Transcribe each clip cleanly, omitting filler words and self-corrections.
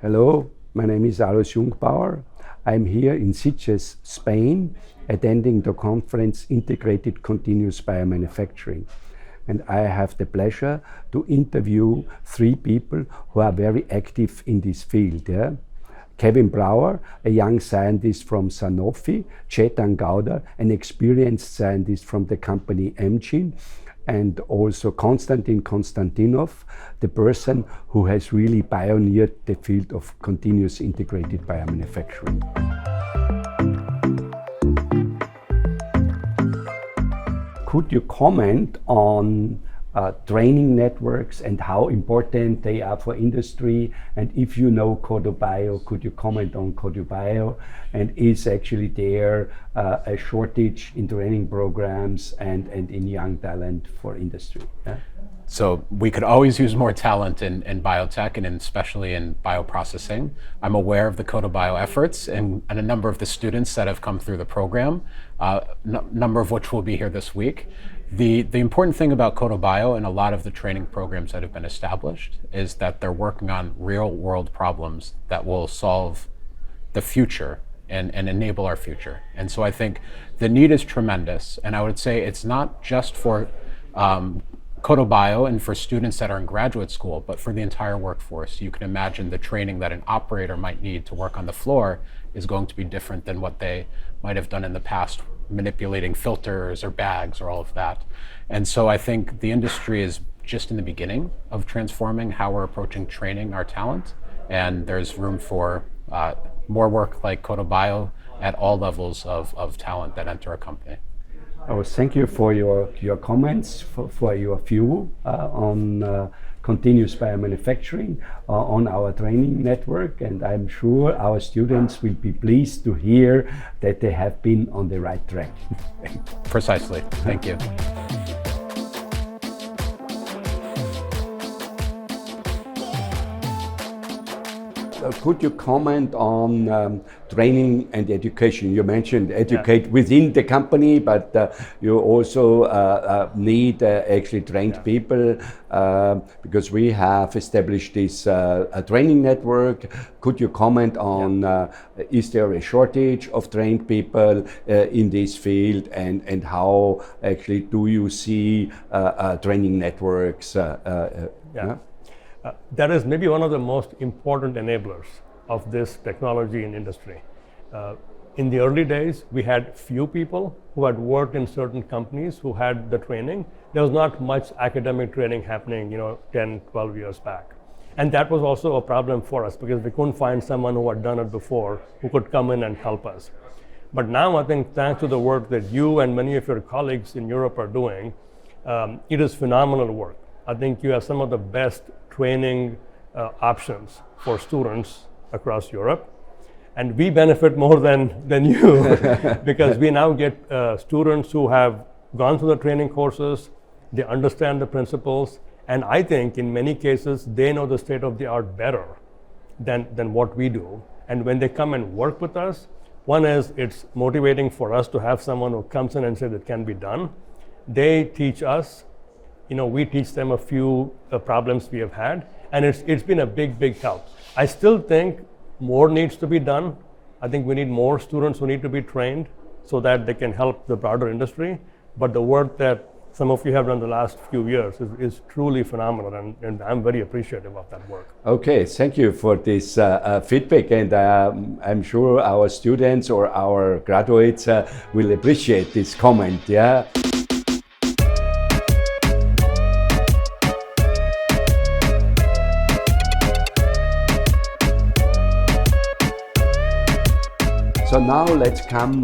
Hello, my name is Alois Jungbauer. I'm here in Sitges, Spain, attending the conference Integrated Continuous Biomanufacturing. And I have the pleasure to interview three people who are very active in this field. Yeah? Kevin Brauer, a young scientist from Sanofi, Chetan Goudar, an experienced scientist from the company Amgen, and also Konstantin Konstantinov, the person who has really pioneered the field of continuous integrated biomanufacturing. Could you comment on training networks and how important they are for industry? And if you know CODOBIO, could you comment on CODOBIO? And is actually there a shortage in training programs and in young talent for industry? Yeah? So we could always use more talent in biotech and especially in bioprocessing. I'm aware of the CODOBIO efforts and a number of the students that have come through the program, number of which will be here this week. The important thing about CODOBIO and a lot of the training programs that have been established is that they're working on real world problems that will solve the future and enable our future. And so I think the need is tremendous. And I would say it's not just for CODOBIO and for students that are in graduate school, but for the entire workforce. You can imagine the training that an operator might need to work on the floor is going to be different than what they might have done in the past, manipulating filters or bags or all of that. And so I think the industry is just in the beginning of transforming how we're approaching training our talent. And there's room for more work like CODOBIO at all levels of talent that enter a company. Thank you for your comments, for your view on continuous biomanufacturing on our training network, and I'm sure our students will be pleased to hear that they have been on the right track. Precisely. Thank you. Could you comment on training and education? You mentioned educate within the company, but you also need actually trained people because we have established this a training network. Could you comment on is there a shortage of trained people in this field, and how actually do you see training networks? That is maybe one of the most important enablers of this technology in industry. In the early days, we had few people who had worked in certain companies who had the training. There was not much academic training happening, 10, 12 years back. And that was also a problem for us because we couldn't find someone who had done it before who could come in and help us. But now I think thanks to the work that you and many of your colleagues in Europe are doing, it is phenomenal work. I think you have some of the best training options for students across Europe. And we benefit more than you because we now get students who have gone through the training courses, they understand the principles, and I think in many cases they know the state of the art better than what we do. And when they come and work with us, one is it's motivating for us to have someone who comes in and says it can be done. They teach us. We teach them a few problems we have had, and it's been a big help. I still think more needs to be done. I think we need more students who need to be trained so that they can help the broader industry. But the work that some of you have done the last few years is truly phenomenal, and I'm very appreciative of that work. Okay, thank you for this feedback, and I'm sure our students or our graduates will appreciate this comment. Yeah. So now let's come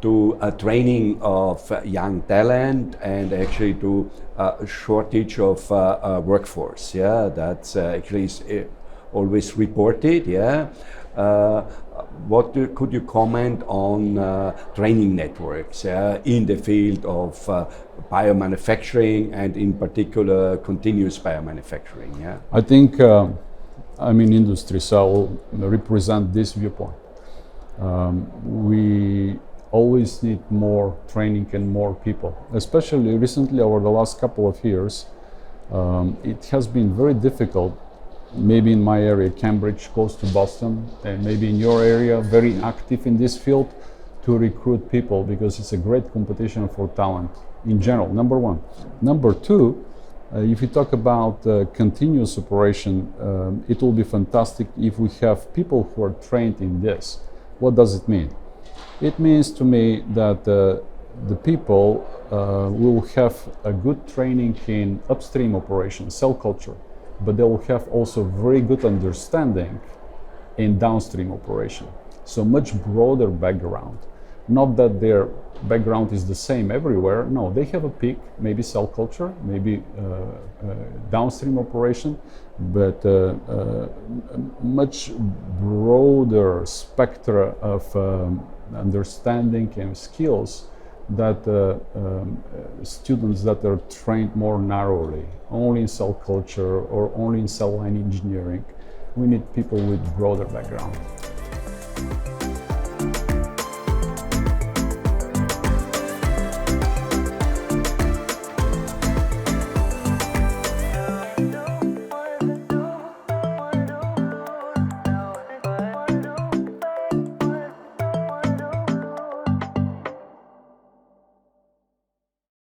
to a training of young talent and actually to a shortage of workforce. Yeah, that's actually always reported. Yeah, could you comment on training networks in the field of biomanufacturing and in particular continuous biomanufacturing? Yeah, I think I'm in industry, so I'll represent this viewpoint. We always need more training and more people, especially recently over the last couple of years. It has been very difficult maybe in my area, Cambridge, close to Boston, and maybe in your area, very active in this field to recruit people, because it's a great competition for talent in general, number one. Number two, if you talk about continuous operation, it will be fantastic if we have people who are trained in this. What does it mean? It means to me that the people will have a good training in upstream operation, cell culture, but they will have also very good understanding in downstream operation. So much broader background. Not that their background is the same everywhere. No, they have a peak, maybe cell culture, maybe downstream operation, but much broader spectra of understanding and skills that students that are trained more narrowly, only in cell culture or only in cell line engineering. We need people with broader background.